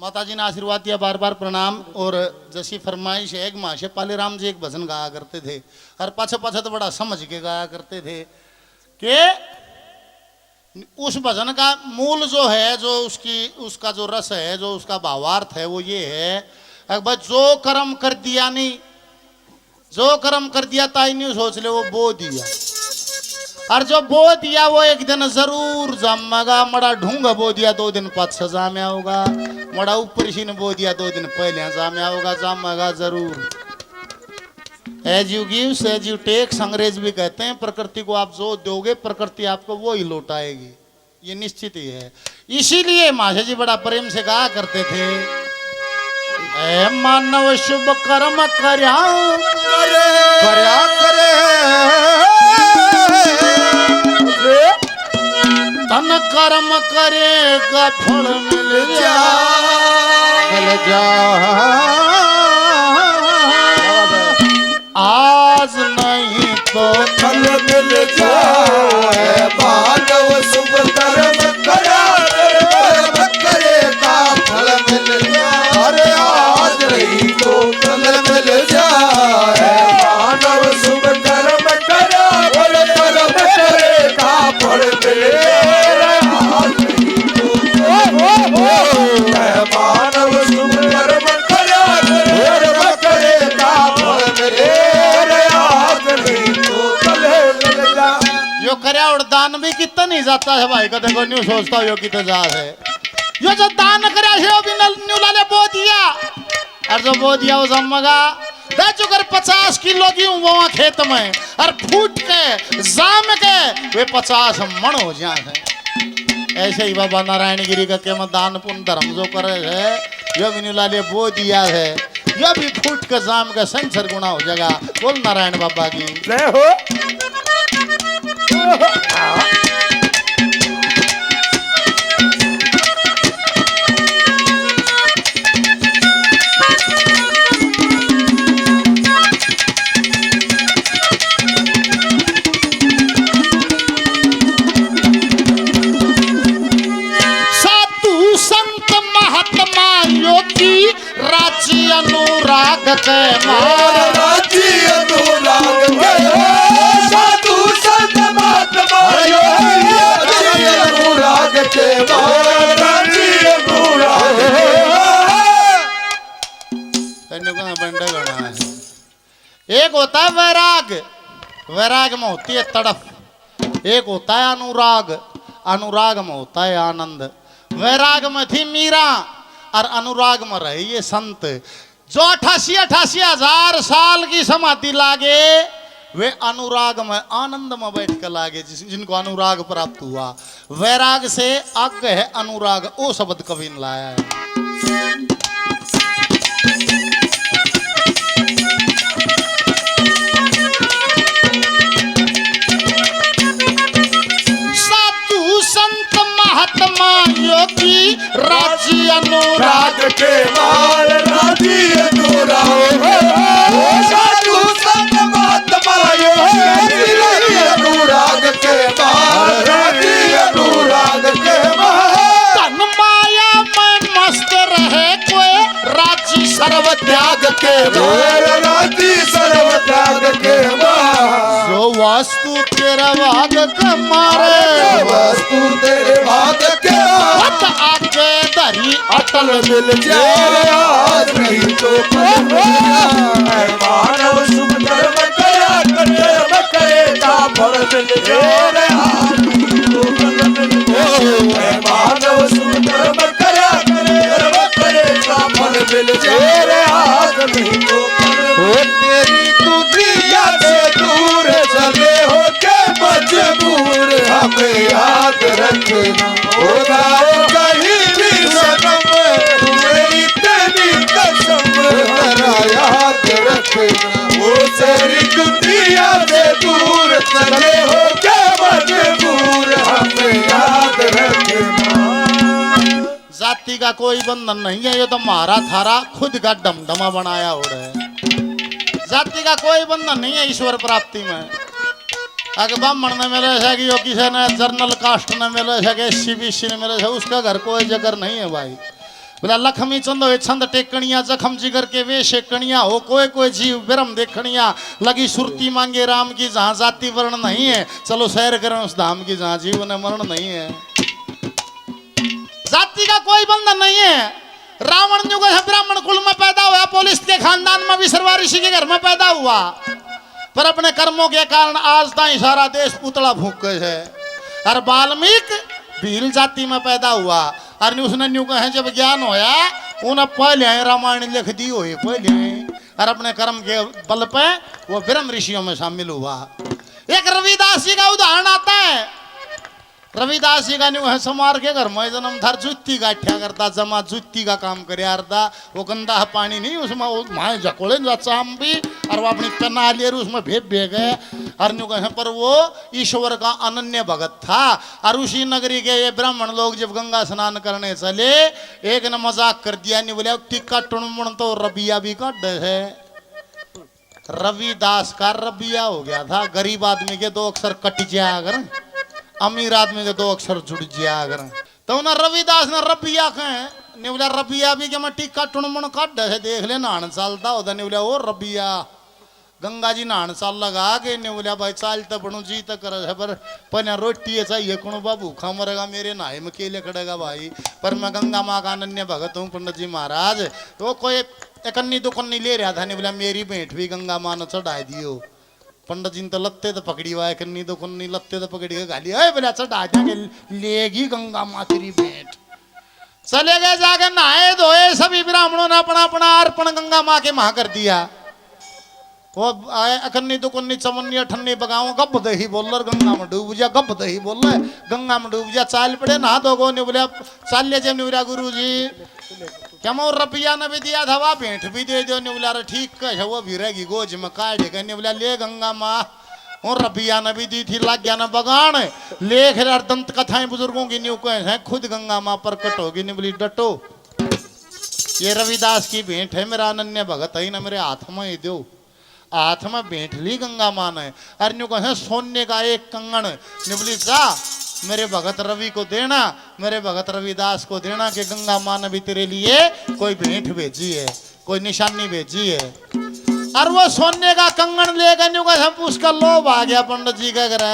माता जी ने आशीर्वाद दिया, बार बार प्रणाम। और जैसी फरमाइश है, एक माँ से पाले राम जी एक भजन गाया करते थे और पाछे पाछे तो बड़ा समझ के गाया करते थे कि उस भजन का मूल जो है, जो उसका जो रस है, जो उसका भावार्थ है, वो ये है भाई जो कर्म कर दिया नहीं, जो कर्म कर दिया ताई नहीं सोच ले वो बो दिया, और जो बो दिया वो एक दिन जरूर जमेगा। मड़ा ढूंगा बो दिया 2 दिन पाछे जामे होगा, मड़ा ऊपर सी ने बो दिया 2 दिन पहले जामे होगा, जमेगा जरूर। As you give as you take, अंग्रेज भी कहते हैं प्रकृति को आप जो दोगे प्रकृति आपको वो ही लौटाएगी, ये निश्चित ही है। इसीलिए माशा जी बड़ा प्रेम से कहा करते थे, ए मानव शुभ कर्म कर्या करे धन कर्म करेगा फल मिल जा आज नहीं तो फल मिल जाए। मानव शुभ कर्म करेगा फल मिल जाए। अरे आज नहीं तो फल मिल जाए। मानव शुभ कर्म करेगा फल मिल जाए। आज नहीं तो मानव शुभ कर्म करेगा फल मिल यो करया और दान भी कितना नहीं जाता है भाई का, देखो न्यू सोचता हो यो कितना जा है। यो जो दान करया है वो भी न्यू लाले बो दिया, और जो बो दिया वो जमगा दे चुकर 50 किलो की वो खेत में, और फूट के जाम के वे 50 मण हो जाए। ऐसे ही बाबा नारायण गिरी का के दान पुण्य धर्म जो करे है, यो भी न्यू लाले बो दिया है, यो भी फूट के जाम का संसर गुना हो जाएगा। बोल नारायण बाबा की जय हो। साधु संत महात्मा योगी राजी अनुराग के मार, राजी अनुराग के साधु संत महात्मा योगी राजी अनुराग के मार, राजी अनुराग है। एक होता है वैराग, वैराग में होती है तड़फ। एक होता है अनुराग, अनुराग में होता है आनंद। वैराग में थी मीरा और अनुराग में रही ये संत। जो 88 हजार साल की समाधि लागे वे अनुराग में आनंद में बैठ कर लागे, जिनको अनुराग प्राप्त हुआ। वैराग से आगे है अनुराग, वो शब्द कभी न लाया है। साधु संत महात्मा योगी राजी अनुराग के मार, राजी अनुराग साधु संत महात्मा योगी राजी अनुराग के मार, राजी अनुराग के मार। तन माया में मस्त रहे कोई राजी सर्व त्याग के मार, राजी सर्व त्याग के मार। जो वास्तु तेरा भाग का मारे, वस्तु तेरे भाग के हट आके धरी अटल मिल जाए। आज नहीं तो फल मिल जाए। मानव शुभ कर्म करेगा फल मिल जाए। आज नहीं तो फल मिल जाए। मानव शुभ कर्म करेगा फल मिल जाए। आज नहीं तो फल। तेरी दुनिया से दूर चले हो के मजबूर, हमें याद रखना होगा कहीं भी सनम। तुम्हें इतनी कसम जरा याद रखना, वो तेरी दुनिया से दूर चले हो के मजबूर, हमें याद रखना। जाति का कोई बंधन नहीं है, ये तो मारा थारा खुद का डमडमा बनाया हो रहा है। जाति का कोई बंधन नहीं है ईश्वर प्राप्ति में। अगर ब्राह्मण ने मिले है कि किसी ने जर्नल कास्ट ने मिले है कि SC BC ने मिले है, उसका घर कोई जगह नहीं है भाई। बोला लक्ष्मी चंदो छंद टेकणिया जखम जिगर के वे शेकणिया हो कोई कोई जीव बिरम देखणिया लगी सुरती मांगे राम की जहाँ जाति वर्ण नहीं है चलो सैर करें उस धाम की जहाँ जीवन मरण नहीं है। जाति का कोई बंधन नहीं है। रावण जो है ब्राह्मण कुल में पैदा हुआ, पुलिस के खानदान में विश्रवा ऋषि के घर में पैदा हुआ, पर अपने कर्मों के कारण आज तक सारा देश पुतला फूक है। और वाल्मीकि भील जाति में पैदा हुआ और उसने न्यू कहे जब ज्ञान होया उन्हें पहले रामायण लिख दी हुई पहले और अपने कर्म के बल पे वो ब्रह्म ऋषियों में शामिल हुआ। एक रविदास जी का उदाहरण आता है। रविदास जी का न्यू है समार के घर में जन्म धर जुत्ती गाठिया करता जमा जुत्ती का काम करे यारदा वो गंदा पानी नहीं उसमें माए झकोले चाम भी और वो अपनी पेना लिए उसमें भेद भे गए और न्यू कहे पर वो ईश्वर का अनन्य भगत था। और उसी नगरी के ये ब्राह्मण लोग जब गंगा स्नान करने चले एक ने मजाक कर दिया नहीं बोले टिक्का टुणमुण तो रबिया भी काट है। रविदास का रबिया हो गया था। गरीब आदमी के दो अक्षर कट जाया अगर अमीर आदमी के दो अक्षर जुड़ जाया अगर तो उन्हें रविदास ने रबिया कहे नहीं बोला रबिया भी क्या मैं टिक्का टुणमुण काट है देख ले नहान चालता होता नहीं बोला वो रबिया गंगा जी नहान चाल लगा के नहीं बोला भाई चाल तो बनू जी तो कर पर रोटी है चाहिए कौन बाबू खा मरेगा मेरे नहाए में केले खड़ेगा भाई पर मैं गंगा माँ का अनन्य भगत हूँ पंडित जी महाराज। वो कोई एकन्नी दुकन्नी ले रहा था नहीं बोला मेरी भेंट भी गंगा माँ ने चढ़ा दियो। पंडित जी ने तो लत्ते तो पकड़ी हुआ है कन्नी तो कन्नी लत्ते तो पकड़ी के गाली है बोला चढ़ा जाके लेगी गंगा माँ तेरी भेंट। चले गए जाके नहाए धोए सभी ब्राह्मणों ने अपना अपना अर्पण गंगा माँ के महा कर दिया। वो अकन्नी तो कन्नी चमन्नी अठन्नी बगाओ गप दही बोल रहा गंगा में डूब जा गप दही बोल रहा गंगा में डूब जा चाल पड़े नहा दो गो नहीं बोलिया चाल ले जब नहीं बोलिया गुरु जी क्या मैं रुपया ने भी दिया था वह भेंट भी दे दो नहीं बोला ठीक है वो भी रहेगी गोज में काट के नहीं बोला ले गंगा माँ और रबिया ने भी दी थी लाग गया ना बगान लेख यार दंत कथाएं बुजुर्गों की न्यू कहे खुद गंगा माँ प्रकट होगी नहीं बोली डटो ये रविदास की भेंट है मेरा अनन्य भगत है ना मेरे हाथ में ही दो। हाथ में भेंट ली गंगा माँ ने और न्यू कहे सोने का एक कंगन निबली जा मेरे भगत रवि को देना मेरे भगत रविदास को देना कि गंगा माँ ने भी तेरे लिए कोई भेंट भेजी है कोई निशानी भेजी है। और वो सोने का कंगन लेकर न्यू कहे उसका लोभ आ गया पंडित जी का घर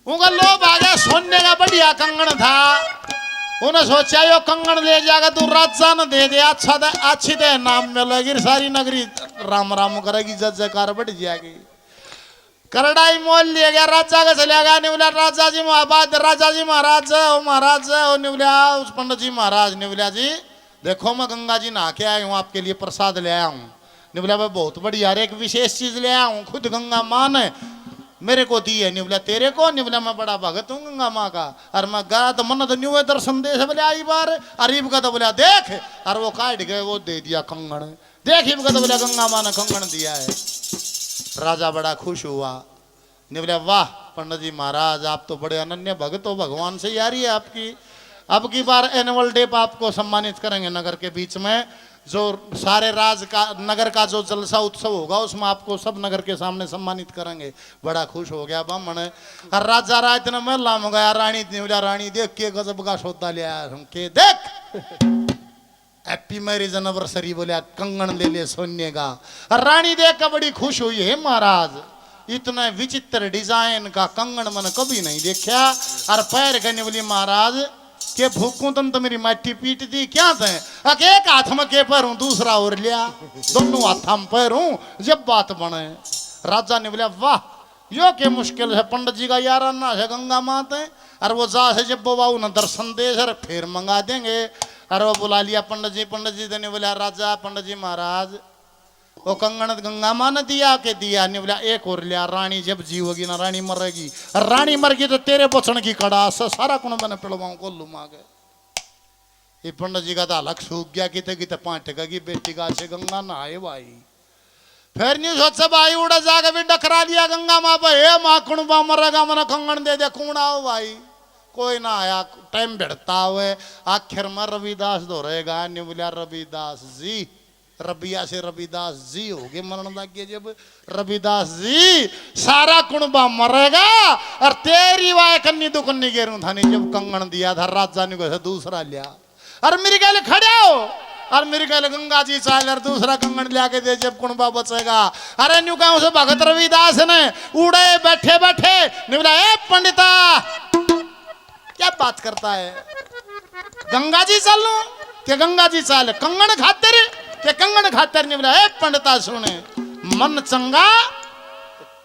उनका लोभ आ गया सोने का बढ़िया कंगन था। उन्हें सोचा यो कंगन ले जाएगा तू राजा न दे दे अच्छा अच्छी दे नाम मिलेगी सारी नगरी राम राम करेगी जय जयकार बढ़ जाएगी। करड़ाई मोल लिया गया राजा का चले गया नहीं बोला राजा जी महाराज ओ महाराज ओ नहीं बोला उस पंडित जी महाराज ने बोला जी देखो मैं गंगा जी नहा के आया हूँ आपके लिए प्रसाद ले आया हूँ। नहीं बोला भाई बहुत बढ़िया एक विशेष चीज ले आया हूँ खुद गंगा माँ ने मेरे को दी है नहीं बोला तेरे को नहीं बोला मैं बड़ा भगत हूँ गंगा माँ का और मैं गया तो मन तो न्यू दर्शन दे बोले आई बार अरीब का तो बोला देख और वो काट गए वो दे दिया कंगन देख का तो बोला गंगा माँ ने कंगन दिया है। राजा बड़ा खुश हुआ नहीं बोला वाह पंडित जी महाराज आप तो बड़े अनन्य भगत हो भगवान से यारी है आपकी। अब की बार एनुअल डे पर आपको सम्मानित करेंगे नगर के बीच में जो सारे राज का नगर का जो जलसा उत्सव होगा उसमें आपको सब नगर के सामने सम्मानित करेंगे। बड़ा खुश हो गया ब्राह्मण और राजा रात ने महला में गया रानी बोला रानी देख के गजब का सौदा ले आया के देख हैप्पी मैरिज एनिवर्सरी बोलिया कंगन ले ले सोने का। रानी देख कर बड़ी खुश हुई है महाराज इतना विचित्र डिजाइन का कंगन मैंने कभी नहीं देखा। और पैर कहने बोली महाराज के भूखूं तुम तो मेरी माटी पीट दी क्या थे एक हाथ में के पैरूं दूसरा और लिया दोनों हाथ में पैरूं जब बात बने। राजा ने बोला वाह यो के मुश्किल है पंडित जी का याराना है गंगा माता और वो जा है जब बाबा उन्हें दर्शन दे सर फिर मंगा देंगे। और वो बुला लिया पंडित जी ने बोला राजा पंडित जी महाराज वो कंगन गंगा माँ ने दिया के दिया नहीं बोला एक और लिया रानी जब जी होगी ना रानी मरेगी रानी मर गई तो तेरे बचन की कड़ा सारा कुण मैंने पिलवाऊं को लुमा गए। ये पंडित जी का तो अलग सूख गया किते 5 टका की बेटी का से गंगा नहाए भाई। फिर नहीं सोचा भाई उड़ा जाके भी डकरा लिया गंगा माँ पर हे माँ कुणबा मरेगा मैंने कंगन दे दे कूण आओ भाई कोई ना आया टाइम भिड़ता हुए आखिर में रविदास दो रहेगा नहीं बोलिया रविदास जी रबिया से रविदास जी हो गए मरण लगे। जब रविदास जी सारा कुणबा मरेगा और तेरी वाय कन्नी तो कन्नी गेरू था नहीं। जब कंगन दिया था राजा ने को दूसरा लिया और मेरी गल खड़े हो और मेरी गल गंगा जी चाल और दूसरा कंगन लिया के दे जब कुणबा बचेगा। अरे न्यू गांव से भगत रविदास ने उड़े बैठे बैठे ने बोला ए पंडिता क्या बात करता है, गंगा जी चाल लू के गंगा जी चाल कंगन खातिर के कंगन खातिर। ने बोला ए पंडिता सुने मन चंगा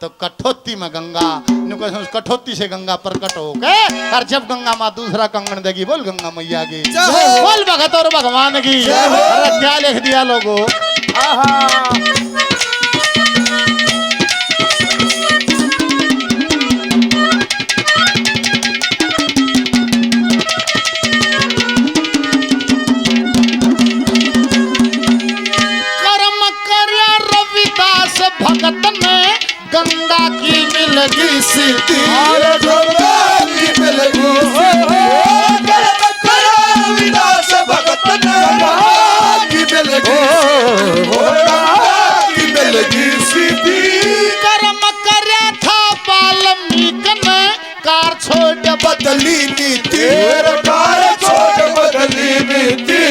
तो कठौती में गंगा कठौती से गंगा प्रकट हो गए। और जब गंगा माँ दूसरा कंगन देगी बोल गंगा मैया की बोल भगत और भगवान की। अरे क्या लिख दिया लोगों। कर्म कर्या रविदास भगत ने गंगा की मिलगी सीधी। गंगा की मिलगी कर्म करा रविदास भगत ने गंगा की मिलगी सीधी। कर्म कर्या था वाल्मीकि ने कार छोड़ बदली नीति कार छोड़ बदली नीति।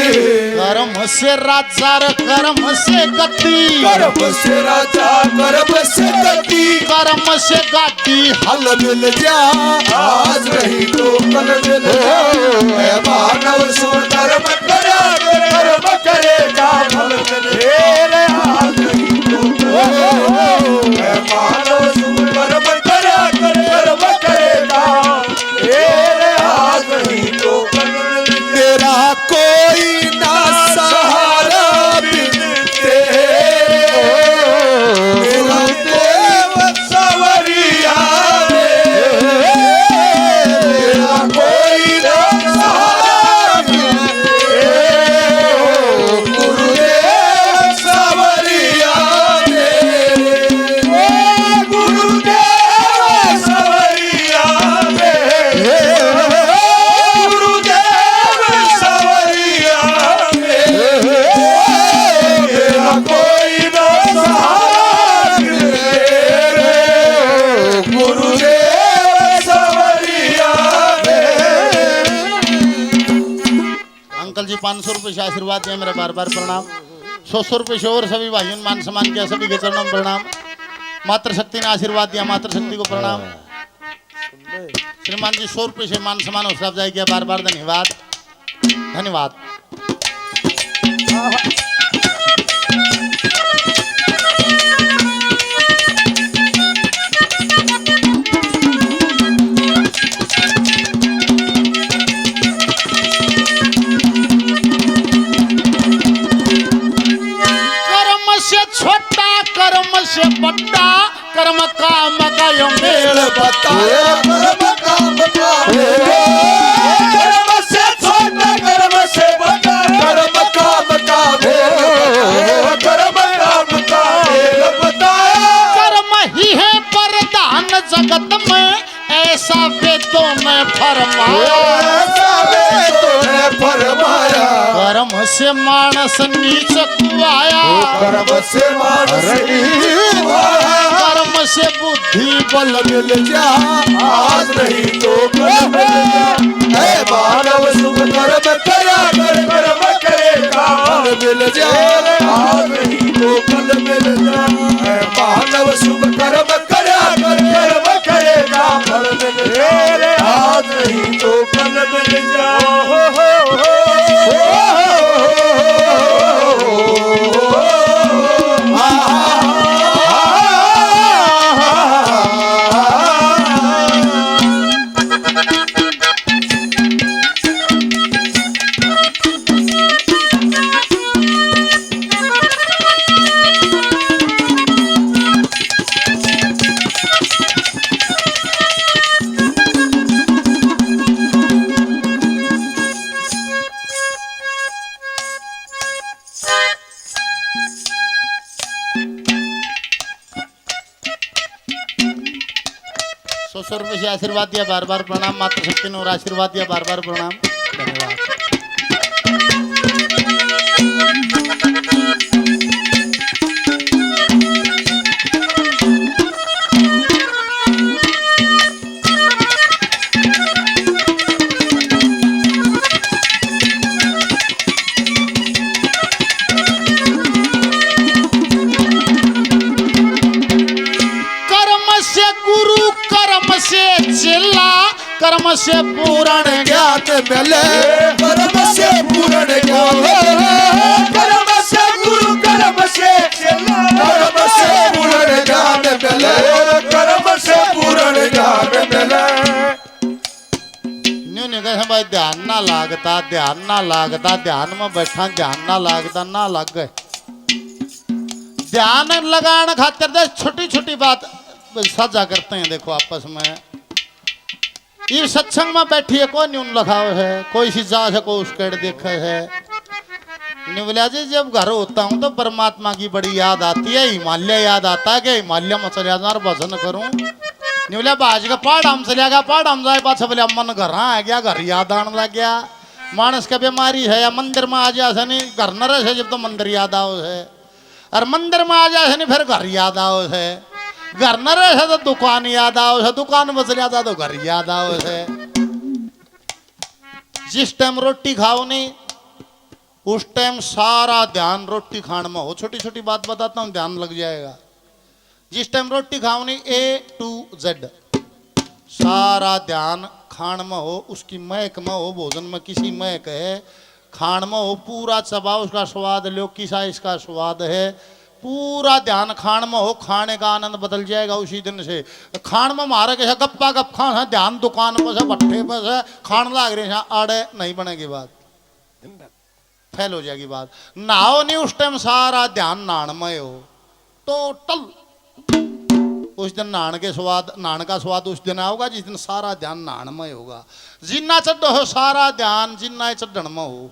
कर्म से राजा कर्म से गति कर्म से राजा कर्म से गति कर्म से गाती हल मिल जा आज नहीं तो कल मिल जा। मैं मानव सुन कर्म करा कर्म करेगा फल मिले आज नहीं तो मैं मानव सुन कर्म करा कर्म करेगा आज नहीं तो कल मिले। तेरा कोई ना सहारा बिन तेरा देव सवरिया तेरा कोई ना सहारा बिन गुरुदेव सवरिया गुरुदेव सवरिया अंकल जी 500 रुपये से आशीर्वाद दिया मेरा बार बार प्रणाम। 100 रुपये से और सभी भाइयों ने मान सम्मान किया सभी के चरणों में प्रणाम। मातृशक्ति ने आशीर्वाद दिया मातृशक्ति को प्रणाम। श्रीमान जी 100 रुपये से मान सम्मान हौसला अफजाई किया बार बार धन्यवाद धन्यवाद। छोटा कर्म से बड़ा कर्म काम का यो मेल बताया कर्म काम का कर्म से छोटा कर्म से बड़ा कर्म काम का कर्म काम का बताया। कर्म ही है प्रधान जगत में ऐसा वेदों में फरमाया कर्म से मानस नीच कुआया कर्म से मानस कर्म से बुद्धि बल मिल जा आज नहीं तो कल मिल जा। ऐ मानव शुभ कर्म करा कर कर्म करेगा फल मिल जा आज नहीं तो कल मिल जा। ऐ मानव शुभ कर्म करा कर कर्म करेगा फल मिल जा आज नहीं तो कल मिल जा। सौ रुपये से आशीर्वाद दिया बार बार प्रणाम। मातृशक्ति ने और आशीर्वाद दिया बार बार प्रणाम धन्यवाद। चेला कर्म से पूर्ण ज्ञान मिले कर्म से पूर्ण ज्ञान कर्म से गुरु कर्म से पूर्ण ज्ञान मिले कर्म से पूर्ण ज्ञान मिले न्यू ने कहा भाई ध्यान ना लागता ध्यान में बैठा ध्यान ना लागता ना लग गए ध्यान लगाने खातिर छोटी छोटी बात साझा करते हैं। देखो आपस में ये सत्संग में बैठिए कोई न्यून लगाव है कोई सी जा है कोई उसके देखे है निवलिया जी जब घर होता हूँ तो परमात्मा की बड़ी याद आती है हिमालय याद आता है कि हिमालय में चले जाना और भजन करूं निवलिया बाज का पहाड़ चले गया पहाड़ जाए पाछा बोले मन घर आ गया घर याद आने लग गया मानस का बीमारी है या मंदिर में आ जा नहीं घर न रहे जब तो मंदिर याद आओ है और मंदिर में आ जाए नहीं फिर घर याद आओ है घर न रहे तो दुकान याद आओ है दुकान में चले जाता तो घर याद आओ है जिस टाइम रोटी खाओ नहीं उस टाइम सारा ध्यान रोटी खाने में हो छोटी छोटी बात बताता हूँ ध्यान लग जाएगा जिस टाइम रोटी खाओ नहीं A to Z सारा ध्यान खान में हो उसकी महक में हो भोजन में किसी महक है खान में हो पूरा चबाओ उसका स्वाद लो किसा इसका स्वाद है पूरा ध्यान खान में हो खाने का आनंद बदल जाएगा उसी दिन से खान में मारे कैसा गप्पा गप खान है ध्यान दुकान पर से भट्ठे पर से खान लाग रहे हैं आड़े नहीं बनेगी बात फेल हो जाएगी बात नहाओ नहीं उस टाइम सारा ध्यान नाणमय हो टोटल उस दिन नान का स्वाद उस दिन आओगा जिस दिन सारा ध्यान नाणमय होगा जिन्ना चढ़ हो सारा ध्यान जिन्ना चढ़न में हो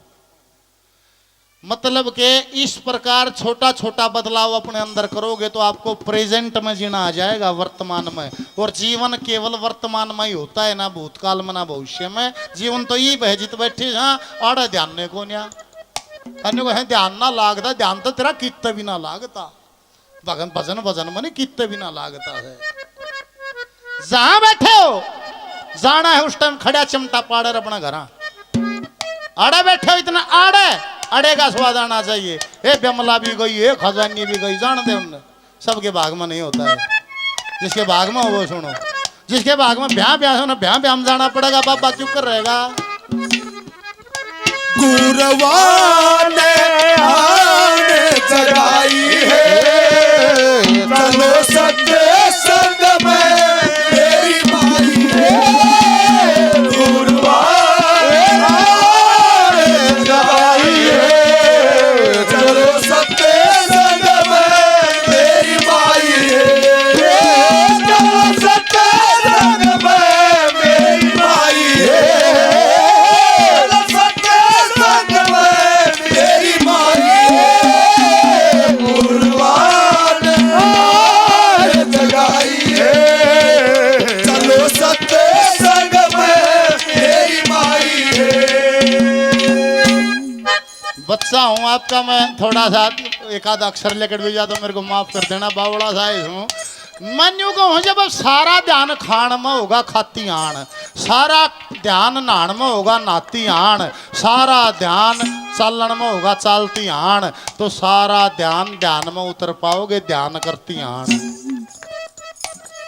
मतलब के इस प्रकार छोटा छोटा बदलाव अपने अंदर करोगे तो आपको प्रेजेंट में जीना आ जाएगा वर्तमान में और जीवन केवल वर्तमान में ही होता है ना भूतकाल में ना भविष्य में जीवन तो ये बहजित बैठे हाँ और ध्यान ने को अन्य ध्यान ना लागता ध्यान तो तेरा कित्ते भी ना लागता भगन भजन भजन में कित्ते भी ना लागता है जहां बैठे हो जाना है उस टाइम खड़ा चिमटा पाड़े अपना घर आड़े बैठे हो इतना अड़े का स्वाद आना चाहिए ए बिमला भी गई है खजानी भी गई जान दे उनने सबके भाग में नहीं होता है जिसके भाग में हो वो सुनो जिसके भाग में ब्याह में जाना पड़ेगा बाबा क्यों कर रहेगा गुरवाने आने जगाई है चलो सत्य संग में मेरी माई है गुरवाने आने जगाई है चलो सत्य संग में मेरी माई है चलो सत्य संग में मेरी माई है बच्चा हूँ आपका मैं थोड़ा सा एक आध अक्षर लेकर भी जाता मेरे को माफ कर देना बावड़ा सा हूँ मैं यूँ कहूँ जब सारा ध्यान खान में होगा खाती आन सारा ध्यान नान में होगा नाती आन सारा ध्यान चलन में होगा चालती आन तो सारा ध्यान में उतर पाओगे ध्यान करती आन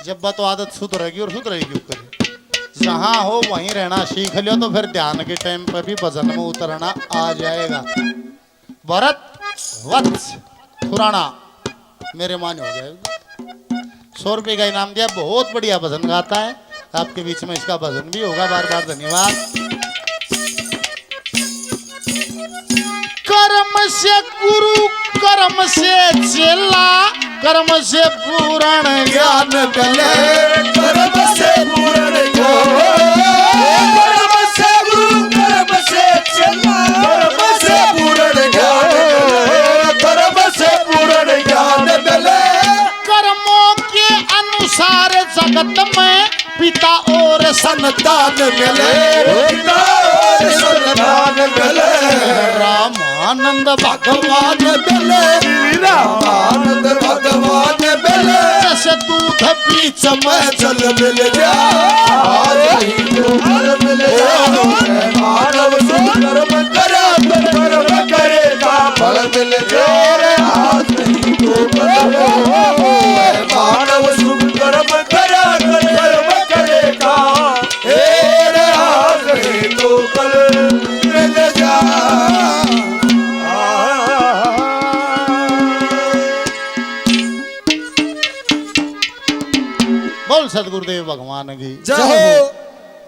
जब बात तो आदत सुधरेगी और सुधरेगी क्यों करे जहाँ हो वहीं रहना सीख लियो तो फिर ध्यान के टाइम पर भी भजन में उतरना आ जाएगा भरत वत्स खुराना मेरे मान हो जाएगा 100 रुपये का इनाम दिया बहुत बढ़िया भजन गाता है आपके बीच में इसका भजन भी होगा बार बार धन्यवाद कर्म से गुरु कर्म से चेला कर्म से पूर्ण ज्ञान मिले कर्म से पूर्ण कर्म से गुरु कर्म से चेला कर्म से पूर्ण ज्ञान कर्म से पूर्ण ज्ञान मिले कर्मों के अनुसार जगत में पिता और संतान मिले पिता और संतान मिले रामानंद भगवान मिले रामानंद भगवान मिले जैसे दूध बीच में जल मिल जा आज ही तो फल मिल जा मानव कर्म करा कर्म करेगा फल मिल जा आज ही तो फल मानव कर्म करा कर्म करेगा सदगुरुदेव भगवान की जय हो।